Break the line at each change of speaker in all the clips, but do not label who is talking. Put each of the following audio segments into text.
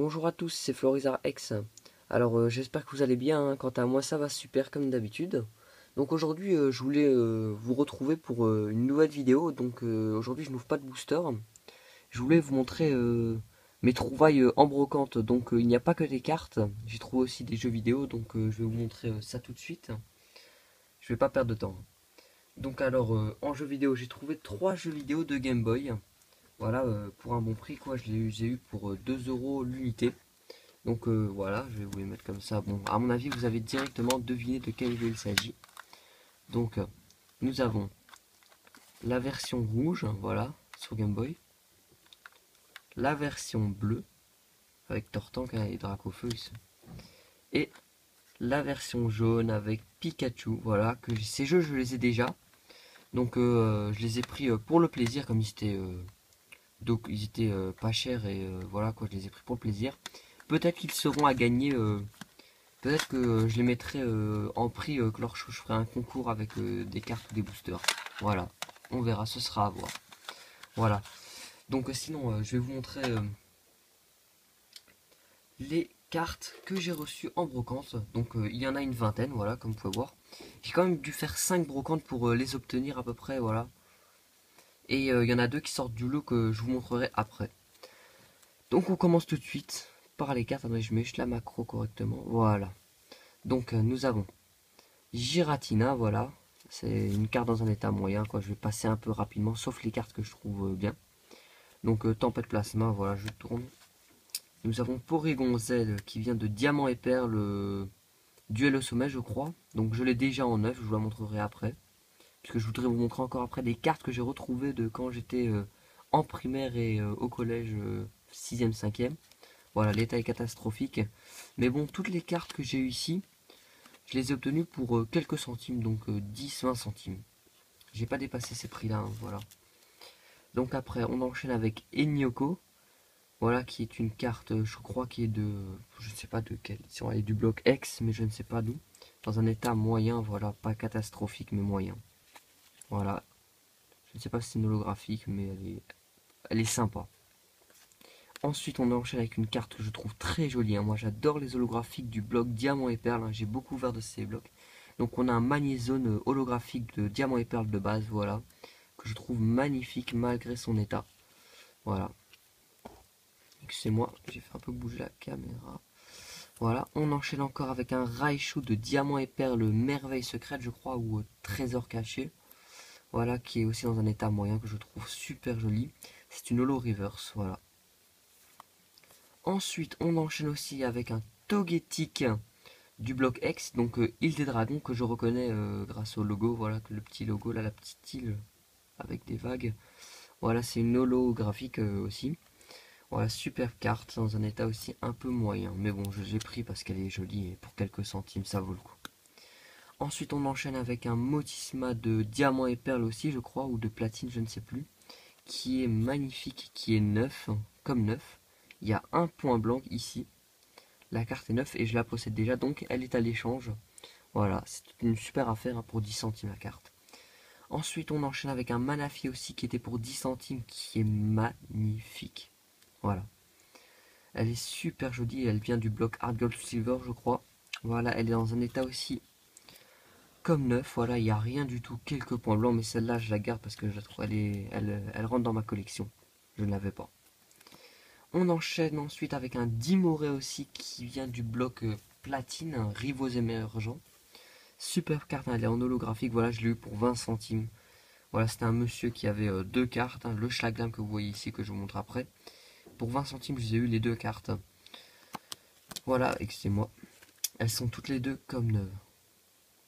Bonjour à tous, c'est Florizard X. Alors j'espère que vous allez bien, hein. Quant à moi ça va super comme d'habitude. Donc aujourd'hui je voulais vous retrouver pour une nouvelle vidéo. Donc aujourd'hui je n'ouvre pas de booster. Je voulais vous montrer mes trouvailles en brocante. Donc il n'y a pas que des cartes, j'ai trouvé aussi des jeux vidéo. Donc je vais vous montrer ça tout de suite. Je vais pas perdre de temps. Donc alors en jeux vidéo j'ai trouvé 3 jeux vidéo de Game Boy. Voilà, pour un bon prix quoi, j'ai eu pour 2 euros l'unité. Donc voilà, je vais vous les mettre comme ça. Bon, à mon avis, vous avez directement deviné de quel jeu il s'agit. Donc, nous avons la version rouge, voilà, sur Game Boy. La version bleue, avec Tortank et Dracofeu. Et la version jaune avec Pikachu, voilà, ces jeux, je les ai déjà. Donc, je les ai pris pour le plaisir, comme ils étaient pas chers et voilà, quoi, je les ai pris pour le plaisir. Peut-être qu'ils seront à gagner. Peut-être que je les mettrai en prix lorsque je ferai un concours avec des cartes ou des boosters. Voilà, on verra, ce sera à voir. Voilà, donc sinon je vais vous montrer les cartes que j'ai reçues en brocante. Donc il y en a une vingtaine, voilà, comme vous pouvez voir. J'ai quand même dû faire 5 brocantes pour les obtenir à peu près, voilà. Et il y en a deux qui sortent du lot que je vous montrerai après. Donc on commence tout de suite par les cartes. Attendez, je mets juste la macro correctement. Voilà. Donc nous avons Giratina, voilà. C'est une carte dans un état moyen, quoi. Je vais passer un peu rapidement, sauf les cartes que je trouve bien. Donc Tempête Plasma, voilà, je tourne. Nous avons Porygon Z qui vient de Diamant et Perle, Duel au sommet, je crois. Donc je l'ai déjà en neuf, je vous la montrerai après. Puisque je voudrais vous montrer encore après des cartes que j'ai retrouvées de quand j'étais en primaire et au collège 6ème, 5ème. Voilà, l'état est catastrophique. Mais bon, toutes les cartes que j'ai eues ici, je les ai obtenues pour quelques centimes, donc 10-20 centimes. J'ai pas dépassé ces prix-là, hein, voilà. Donc après, on enchaîne avec Enyoko. Voilà, qui est une carte, je crois, qui est de... Je ne sais pas de quelle édition. Elle est du bloc X, mais je ne sais pas d'où. Dans un état moyen, voilà. Pas catastrophique, mais moyen. Voilà. Je ne sais pas si c'est une holographique, mais elle est sympa. Ensuite, on enchaîne avec une carte que je trouve très jolie, hein. Moi, j'adore les holographiques du bloc Diamant et Perle, hein. J'ai beaucoup ouvert de ces blocs. Donc, on a un Magnézone holographique de Diamant et Perle de base, voilà. Que je trouve magnifique malgré son état. Voilà. Excusez-moi, j'ai fait un peu bouger la caméra. Voilà, on enchaîne encore avec un Raichu de Diamant et Perle Merveille Secrète, je crois, ou Trésor Caché. Voilà, qui est aussi dans un état moyen que je trouve super joli. C'est une holo reverse, voilà. Ensuite, on enchaîne aussi avec un Togetic du bloc X, donc île des dragons, que je reconnais grâce au logo, voilà, le petit logo là, la petite île avec des vagues. Voilà, c'est une holographique aussi. Voilà, super carte dans un état aussi un peu moyen. Mais bon, je l'ai pris parce qu'elle est jolie et pour quelques centimes, ça vaut le coup. Ensuite, on enchaîne avec un Motisma de diamant et perle aussi, je crois, ou de platine, je ne sais plus. Qui est magnifique, qui est neuf, comme neuf. Il y a un point blanc ici. La carte est neuve et je la possède déjà, donc elle est à l'échange. Voilà, c'est une super affaire, hein, pour 10 centimes la carte. Ensuite, on enchaîne avec un Manafi aussi qui était pour 10 centimes, qui est magnifique. Voilà. Elle est super jolie, elle vient du bloc Hard Gold Silver, je crois. Voilà, elle est dans un état aussi comme neuf. Voilà, il n'y a rien du tout, quelques points blancs, mais celle-là, je la garde parce que je la trouve, elle rentre dans ma collection. Je ne l'avais pas. On enchaîne ensuite avec un Dimoré aussi qui vient du bloc platine, un Rivaux émergent. Super carte, hein, elle est en holographique. Voilà, je l'ai eu pour 20 centimes. Voilà, c'était un monsieur qui avait deux cartes, hein, le Schlaglam que vous voyez ici, que je vous montre après. Pour 20 centimes, je vous ai eu les deux cartes. Voilà, excusez-moi. Elles sont toutes les deux comme neuves.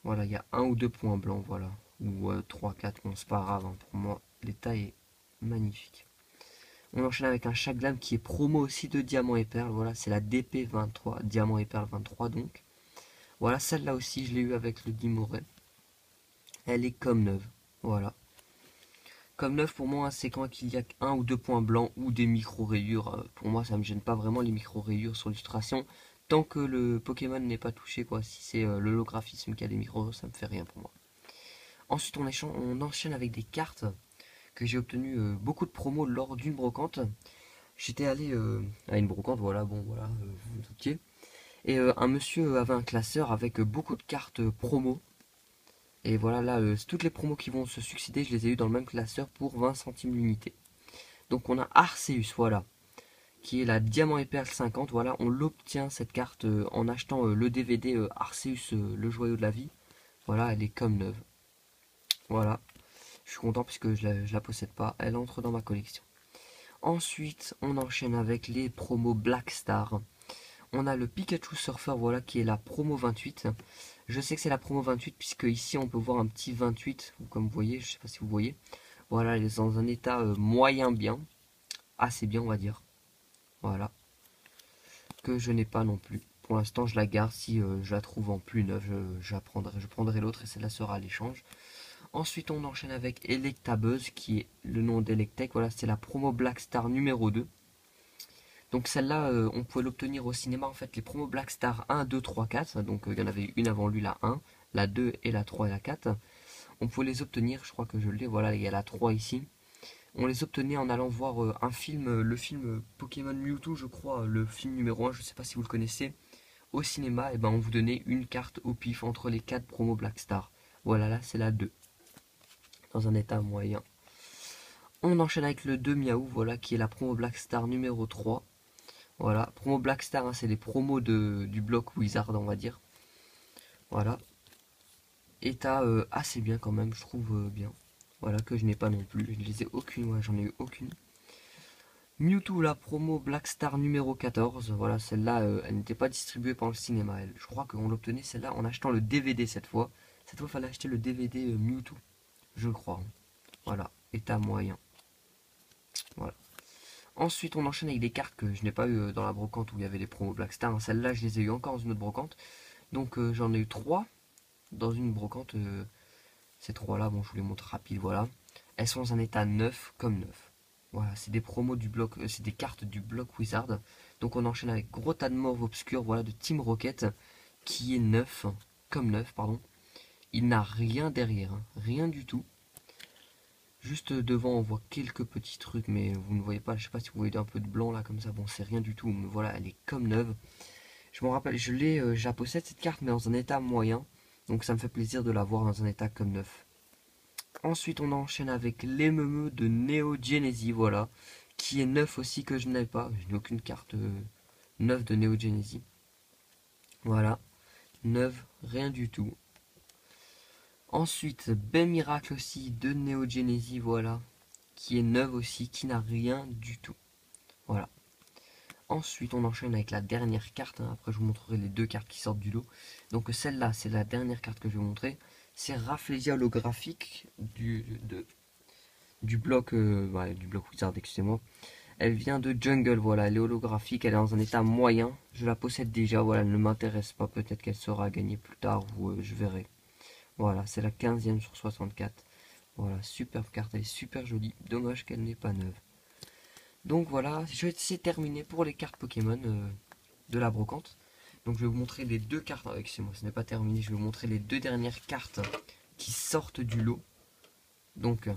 Voilà, il y a un ou deux points blancs, voilà. Ou 3, 4, bon, c'est pas grave, hein. Pour moi, l'état est magnifique. On enchaîne avec un Chaglam qui est promo aussi de Diamant et Perle. Voilà, c'est la DP23, Diamant et Perle 23 donc. Voilà, celle-là aussi, je l'ai eu avec le Dimoré. Elle est comme neuve, voilà. Comme neuve pour moi, c'est quand il y a un ou deux points blancs ou des micro-rayures. Pour moi, ça me gêne pas vraiment les micro-rayures sur l'illustration. Tant que le Pokémon n'est pas touché, quoi. Si c'est l'holographisme qui a des micro-rayures, ça me fait rien pour moi. Ensuite, on enchaîne avec des cartes que j'ai obtenues beaucoup de promos lors d'une brocante. j'étais allé à une brocante, voilà, bon voilà, vous vous doutiez. Et un monsieur avait un classeur avec beaucoup de cartes promo. Et voilà, là, toutes les promos qui vont se succéder, je les ai eu dans le même classeur pour 20 centimes l'unité. Donc on a Arceus, voilà, qui est la Diamant et Perle 50. Voilà, on l'obtient cette carte en achetant le DVD Arceus, le joyau de la vie. Voilà, elle est comme neuve. Voilà, je suis content puisque je la possède pas, elle entre dans ma collection. Ensuite, on enchaîne avec les promos Black Star. On a le Pikachu Surfer, voilà, qui est la promo 28. Je sais que c'est la promo 28 puisque ici on peut voir un petit 28, comme vous voyez, je sais pas si vous voyez. Voilà, elle est dans un état moyen bien, assez bien on va dire. Voilà, que je n'ai pas non plus. Pour l'instant je la garde, si je la trouve en plus neuve, je prendrai l'autre et celle-là sera à l'échange. Ensuite on enchaîne avec Electabuzz, qui est le nom d'Electek, voilà, c'est la promo Black Star numéro 2. Donc celle-là, on pouvait l'obtenir au cinéma, en fait, les promos Black Star 1, 2, 3, 4. Donc il y en avait une avant lui, la 1, la 2 et la 3 et la 4. On pouvait les obtenir, je crois que je l'ai, voilà, il y a la 3 ici. On les obtenait en allant voir un film, le film Pokémon Mewtwo, je crois, le film numéro 1, je ne sais pas si vous le connaissez, au cinéma, et ben on vous donnait une carte au pif entre les 4 promos Black Star. Voilà, là c'est la 2, dans un état moyen. On enchaîne avec le 2 Miaou, voilà, qui est la promo Black Star numéro 3. Voilà, promo Black Star, hein, c'est les promos du bloc Wizard, on va dire. Voilà. État assez bien quand même, je trouve bien. Voilà, que je n'ai pas non plus. Je ne les ai aucune, ouais, j'en ai eu aucune. Mewtwo, la promo Black Star numéro 14. Voilà, celle-là, elle n'était pas distribuée par le cinéma. Je crois qu'on l'obtenait celle-là en achetant le DVD cette fois. Cette fois, il fallait acheter le DVD Mewtwo, je crois. Voilà, état moyen. Voilà. Ensuite, on enchaîne avec des cartes que je n'ai pas eu dans la brocante où il y avait les promos Black Star. Celle-là, je les ai eu encore dans une autre brocante. Donc, j'en ai eu 3 dans une brocante. Ces 3-là, bon, je vous les montre rapide, voilà. Elles sont dans un état neuf comme neuf. Voilà, c'est des promos du bloc, c'est des cartes du bloc Wizard. Donc, on enchaîne avec Gros tas de Morve Obscur, voilà, de Team Rocket, qui est neuf, comme neuf, pardon. Il n'a rien derrière, hein, rien du tout. Juste devant, on voit quelques petits trucs, mais vous ne voyez pas. Je sais pas si vous voyez un peu de blanc là, comme ça. Bon, c'est rien du tout, mais voilà, elle est comme neuve. Je me rappelle, je la possède cette carte, mais dans un état moyen. Donc, ça me fait plaisir de la voir dans un état comme neuf. Ensuite, on enchaîne avec l'Ememeu de Neo Genesis, voilà, qui est neuf aussi que je n'ai pas. Je n'ai aucune carte neuve de Neo Genesis. Voilà, neuve, rien du tout. Ensuite, Bel Miracle aussi de Neo Genesis, voilà, qui est neuve aussi, qui n'a rien du tout. Voilà. Ensuite, on enchaîne avec la dernière carte. Hein. Après, je vous montrerai les deux cartes qui sortent du lot. Donc, celle-là, c'est la dernière carte que je vais vous montrer. C'est Rafflesia holographique du bloc Wizard, excusez-moi. Elle vient de Jungle, voilà, elle est holographique, elle est dans un état moyen. Je la possède déjà, voilà, elle ne m'intéresse pas. Peut-être qu'elle sera gagnée plus tard ou je verrai. Voilà, c'est la 15e sur 64. Voilà, superbe carte, elle est super jolie. Dommage qu'elle n'est pas neuve. Donc voilà, c'est terminé pour les cartes Pokémon de la brocante. Donc je vais vous montrer les deux cartes. Excusez-moi, ce n'est pas terminé. Je vais vous montrer les deux dernières cartes qui sortent du lot. Donc,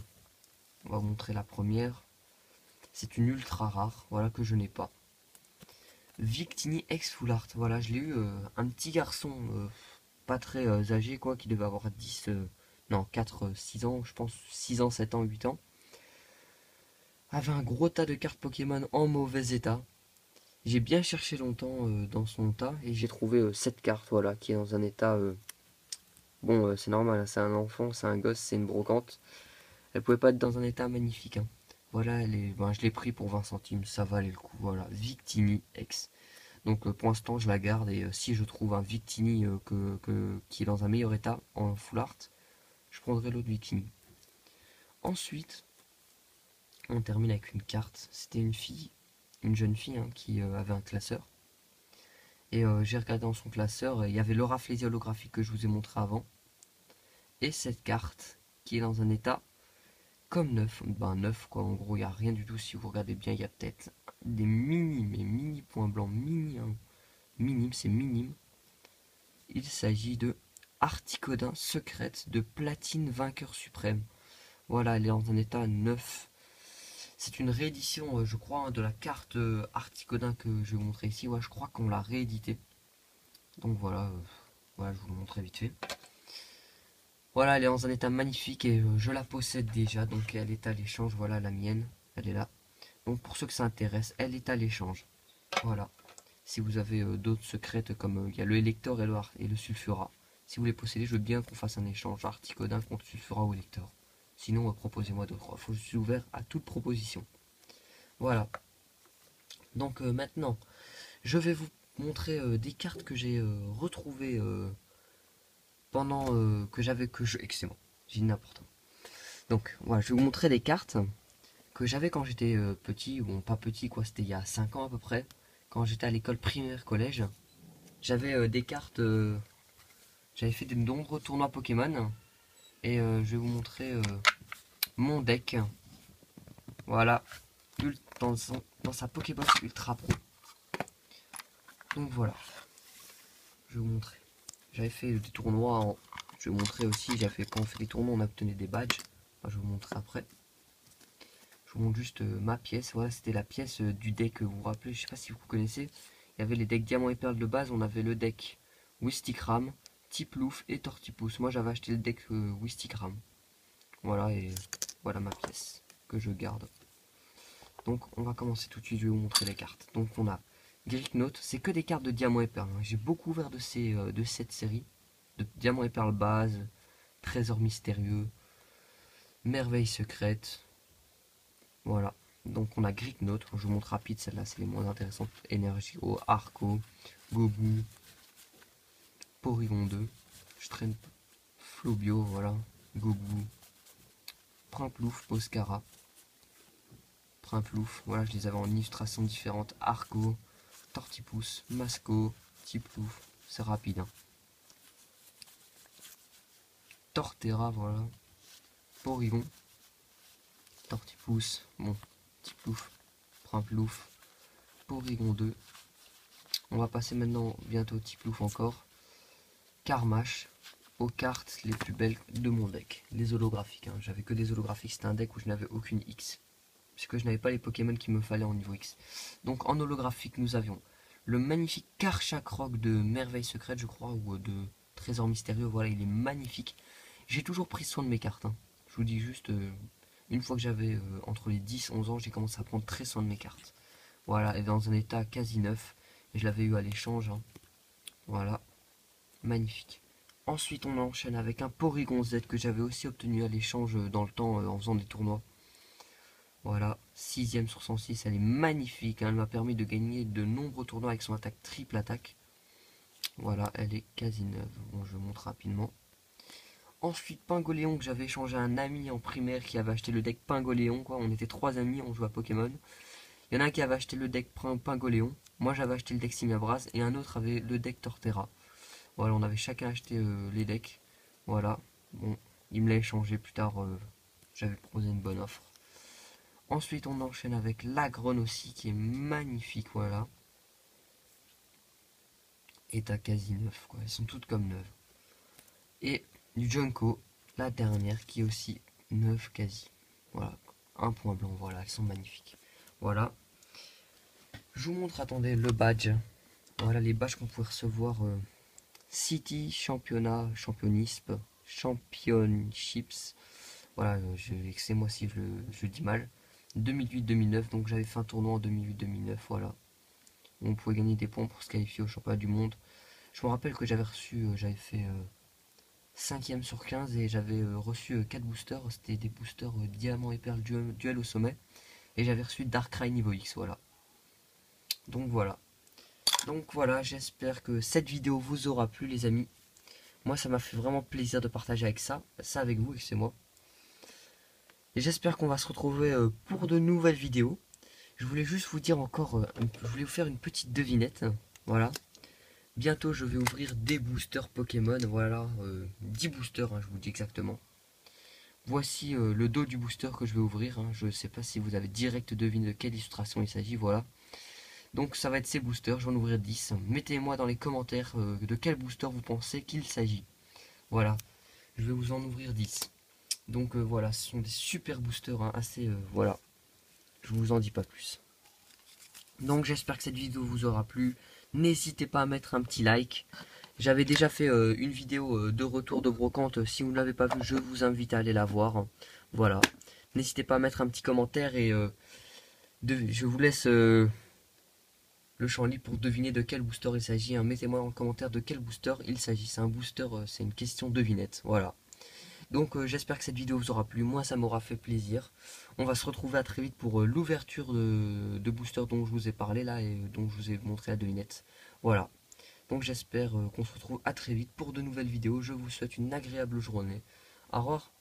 on va vous montrer la première. C'est une ultra rare, voilà, que je n'ai pas. Victini X Full Art, voilà, je l'ai eu un petit garçon pas très âgé, quoi, qui devait avoir 10, non, 4, 6 ans, je pense, 6 ans, 7 ans, 8 ans. Avait un gros tas de cartes Pokémon en mauvais état. J'ai bien cherché longtemps dans son tas et j'ai trouvé cette carte, voilà, qui est dans un état... bon, c'est normal, hein, c'est un enfant, c'est un gosse, c'est une brocante. Elle pouvait pas être dans un état magnifique, hein. Voilà, je l'ai pris pour 20 centimes, ça valait le coup, voilà, Victini X. Donc pour l'instant je la garde et si je trouve un Victini qui est dans un meilleur état, en full art, je prendrai l'autre Victini. Ensuite, on termine avec une carte, c'était une jeune fille hein, qui avait un classeur. Et j'ai regardé dans son classeur, il y avait le Rafflesia holographique que je vous ai montré avant. Et cette carte qui est dans un état comme neuf, ben neuf quoi, en gros il n'y a rien du tout, si vous regardez bien il y a peut-être des mini points blancs, minime, c'est minime. Il s'agit de Articodin secrète de platine vainqueur suprême. Voilà, elle est dans un état neuf. C'est une réédition, je crois, hein, de la carte Articodin que je vais vous montrer ici. Ouais, je crois qu'on l'a réédité. Donc voilà, voilà, je vous le montre vite fait. Voilà, elle est dans un état magnifique et je la possède déjà. Donc elle est à l'échange, voilà la mienne, elle est là. Donc pour ceux que ça intéresse, elle est à l'échange. Voilà. Si vous avez d'autres secrètes comme il y a le Elector et le Sulfura. Si vous les possédez, je veux bien qu'on fasse un échange Articodin contre Sulfura ou Elector. Sinon, proposez-moi d'autres offres. Je suis ouvert à toute proposition. Voilà. Donc maintenant, je vais vous montrer des cartes que j'ai retrouvées pendant excusez-moi, j'ai dit n'importe quoi. Donc voilà, je vais vous montrer des cartes que j'avais quand j'étais petit, bon pas petit quoi, c'était il y a 5 ans à peu près, quand j'étais à l'école primaire collège. J'avais des cartes, j'avais fait de nombreux tournois Pokémon et je vais vous montrer mon deck. Voilà, dans sa Pokébox Ultra Pro. Donc voilà, je vais vous montrer. J'avais fait des tournois, je vais vous montrer aussi, quand on fait des tournois on obtenait des badges. Enfin, je vais vous montrer après. Je vous montre juste ma pièce. Voilà, c'était la pièce du deck, vous vous rappelez, je sais pas si vous connaissez. Il y avait les decks Diamant et Perle de base, on avait le deck Wistikram, Tiplouf et Tortipousse. Moi j'avais acheté le deck Wistikram. Voilà, et voilà ma pièce que je garde. Donc on va commencer tout de suite, je vais vous montrer les cartes. Donc on a Gricknote, c'est que des cartes de Diamant et Perle. J'ai beaucoup ouvert de cette série. De Diamant et Perle base, Trésor mystérieux, Merveille secrète. Voilà. Donc on a Gricknote, je vous montre rapide, celle-là c'est les moins intéressantes. Energio, Arco, Gobu, Porygon 2, je traîne Flobio, voilà, Gobu, Primplouf, Poscara, Primplouf, voilà, je les avais en illustrations différentes. Arco, Tortipousse, Masco, Tiplouf, c'est rapide. Hein. Torterra, voilà, Porygon, Tortipousse, bon, Tiplouf, Primplouf, Porygon 2. On va passer maintenant bientôt Tiplouf encore. Karmash, aux cartes les plus belles de mon deck. Les holographiques, hein. J'avais que des holographiques, c'était un deck où je n'avais aucune X. Puisque je n'avais pas les Pokémon qu'il me fallait en niveau X. Donc en holographique, nous avions le magnifique Karchakrog de Merveille Secrète, je crois, ou de Trésor Mystérieux. Voilà, il est magnifique. J'ai toujours pris soin de mes cartes. Hein. Je vous dis juste, une fois que j'avais entre les 10-11 ans, j'ai commencé à prendre très soin de mes cartes. Voilà, et dans un état quasi neuf. Et je l'avais eu à l'échange. Hein. Voilà, magnifique. Ensuite, on enchaîne avec un Porygon Z que j'avais aussi obtenu à l'échange dans le temps en faisant des tournois. Voilà, 6ème sur 106, elle est magnifique. Hein, elle m'a permis de gagner de nombreux tournois avec son attaque triple attaque. Voilà, elle est quasi neuve. Bon, je vous montre rapidement. Ensuite, Pingoléon que j'avais échangé à un ami en primaire qui avait acheté le deck Pingoléon. Quoi. On était 3 amis, on jouait à Pokémon. Il y en a un qui avait acheté le deck Pingoléon. Moi, j'avais acheté le deck Simiabras et un autre avait le deck Torterra. Voilà, on avait chacun acheté les decks. Voilà. Bon, il me l'a échangé plus tard. J'avais proposé une bonne offre. Ensuite, on enchaîne avec l'Agron aussi, qui est magnifique. Voilà. Et à quasi neuf, quoi. Elles sont toutes comme neuves. Et du Junko, la dernière, qui est aussi neuve quasi. Voilà. Un point blanc. Voilà, elles sont magnifiques. Voilà. Je vous montre, attendez, le badge. Voilà les badges qu'on pouvait recevoir. City, championnat, championnisme, championships. Voilà, excusez-moi si je dis mal. 2008-2009, donc j'avais fait un tournoi en 2008-2009, voilà. On pouvait gagner des points pour se qualifier au championnat du monde. Je me rappelle que j'avais reçu, j'avais fait 5ème sur 15 et j'avais reçu 4 boosters. C'était des boosters Diamant et Perle duel au sommet. Et j'avais reçu Darkrai niveau X, voilà. Donc voilà, j'espère que cette vidéo vous aura plu les amis. Moi ça m'a fait vraiment plaisir de partager ça avec vous, excusez-moi. Et j'espère qu'on va se retrouver pour de nouvelles vidéos. Je voulais juste vous dire encore, je voulais vous faire une petite devinette. Voilà. Bientôt je vais ouvrir des boosters Pokémon. Voilà, 10 boosters, hein, je vous dis exactement. Voici le dos du booster que je vais ouvrir. Hein. Je ne sais pas si vous avez direct deviné de quelle illustration il s'agit. Voilà. Donc ça va être ces boosters, je vais en ouvrir 10. Mettez-moi dans les commentaires de quel booster vous pensez qu'il s'agit. Voilà, je vais vous en ouvrir 10. Donc voilà, ce sont des super boosters, hein, assez, voilà. Je vous en dis pas plus. Donc j'espère que cette vidéo vous aura plu. N'hésitez pas à mettre un petit like. J'avais déjà fait une vidéo de retour de brocante. Si vous ne l'avez pas vue, je vous invite à aller la voir. Voilà. N'hésitez pas à mettre un petit commentaire et je vous laisse le champ libre pour deviner de quel booster il s'agit. Mettez-moi dans le commentaire de quel booster il s'agit. C'est un booster, c'est une question devinette. Voilà. Donc j'espère que cette vidéo vous aura plu. Moi ça m'aura fait plaisir. On va se retrouver à très vite pour l'ouverture de booster dont je vous ai parlé là et dont je vous ai montré la devinette. Voilà. Donc j'espère qu'on se retrouve à très vite pour de nouvelles vidéos. Je vous souhaite une agréable journée. Au revoir.